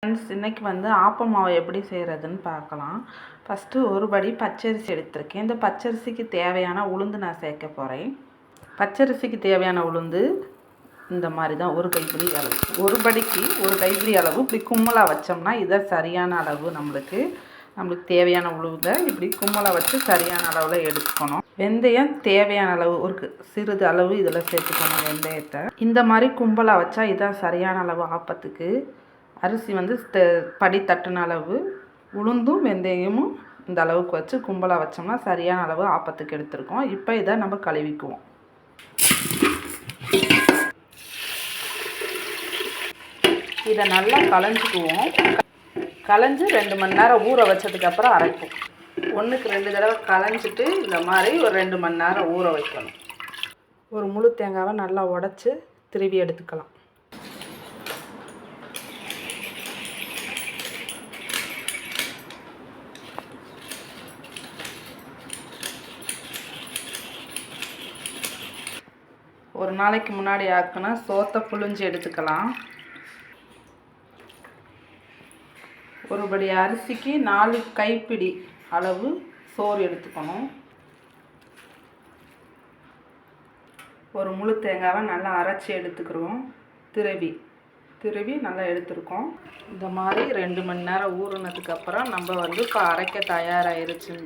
Friends, இன்றைக்கி ஆப்பம் மாவு எப்படி செய்கிறதுன்னு பார்க்கலாம். ஃபஸ்ட்டு ஒரு படி பச்சரிசி எடுத்திருக்கேன். இந்த பச்சரிசிக்கு தேவையான உளுந்து நான் சேர்க்க போகிறேன். பச்சரிசிக்கு தேவையான உளுந்து இந்த மாதிரி தான், ஒரு கைப்பிடி அளவு. ஒரு படிக்கு ஒரு கைப்பிடி அளவு. இப்படி கும்மலாக வச்சோம்னா இதான் சரியான அளவு. நம்மளுக்கு தேவையான உளுந்தை இப்படி கும்மலாக வச்சு சரியான அளவில் எடுத்துக்கணும். வெந்தயம் தேவையான அளவு, ஒரு சிறிது அளவு இதில் சேர்த்துக்கணும் வெந்தயத்தை. இந்த மாதிரி கும்பலாக வச்சா இதான் சரியான அளவு ஆப்பத்துக்கு. அரிசி படி தட்டுன அளவு, உளுந்தும் வெந்தயமும் இந்த அளவுக்கு வச்சு கும்பலாக வச்சோம்னா சரியான அளவு ஆப்பத்துக்கு எடுத்துருக்கோம். இப்போ இதை நம்ம கழுவிக்குவோம். இதை நல்லா களைஞ்சிக்குவோம். களைஞ்சி 2 மணி நேரம் ஊற வச்சதுக்கப்புறம் அரைப்போம். 1க்கு 2 தடவை களைஞ்சிட்டு இந்த மாதிரி ஒரு 2 மணி நேரம் ஊற வைக்கணும். ஒரு முழு தேங்காவை நல்லா உடச்சி திருவி எடுத்துக்கலாம். ஒரு நாளைக்கு முன்னாடி ஆக்குனா சோத்தை புழிஞ்சு எடுத்துக்கலாம். ஒரு படி அரிசிக்கு 4 கைப்பிடி அளவு சோறு எடுத்துக்கணும். ஒரு முழு தேங்காவை நல்லா அரைச்சி எடுத்துக்கிறோம். திருவி நல்லா எடுத்துருக்கோம். இந்த மாதிரி 2 மணி நேரம் ஊறினதுக்கப்புறம் நம்ம இப்போ அரைக்க தயாராகிருச்சு.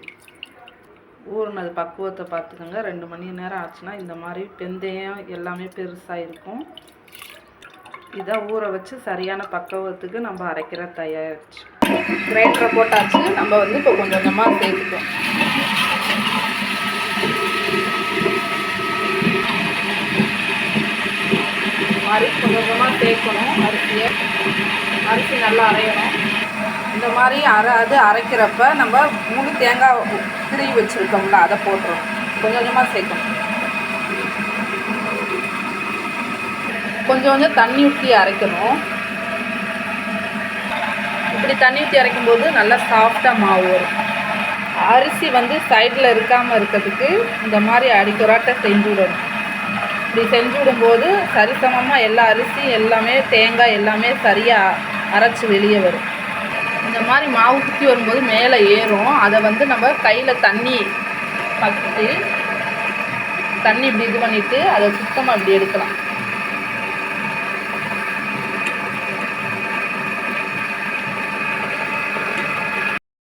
ஊறினது பக்குவத்தை பார்த்துக்கோங்க. 2 மணி நேரம் ஆச்சுன்னா இந்த மாதிரி வெந்தயம் எல்லாமே பெருசாக இருக்கும். இதை ஊற வச்சு சரியான பக்குவத்துக்கு நம்ம அரைக்கிற தயாரிச்சு. கிரைண்டரை போட்டாச்சு. நம்ம இப்போ கொஞ்சம் கொஞ்சமாக சேர்த்துக்கோம். இந்த மாதிரி கொஞ்சம் கொஞ்சமாக சேர்க்கணும். அரிசி நல்லா அரையணும். இந்த மாதிரி அரைக்கிறப்ப நம்ம முழு தேங்காய் திருவி வச்சுருக்கோம்ல, அதை போட்டுரும். கொஞ்சம் கொஞ்சமாக சேர்க்கணும். கொஞ்சம் தண்ணி ஊற்றி அரைக்கணும். இப்படி தண்ணி ஊற்றி அரைக்கும்போது நல்லா சாஃப்டாக மாவு வரும். அரிசி சைடில் இருக்காமல் இருக்கிறதுக்கு இந்த மாதிரி அடிக்கொராட்டை செஞ்சு விடணும். இப்படி செஞ்சு விடும்போது சரிசமமாக எல்லா அரிசியும் எல்லாமே தேங்காய் எல்லாமே சரியாக அரைச்சி வெளியே வரும். இந்த மாதிரி மாவு குத்தி வரும்போது மேலே ஏறும். அதை நம்ம கையில் தண்ணி பற்றி தண்ணி இப்படி இது பண்ணிவிட்டு அதை சுத்தமாக இப்படி எடுக்கலாம்.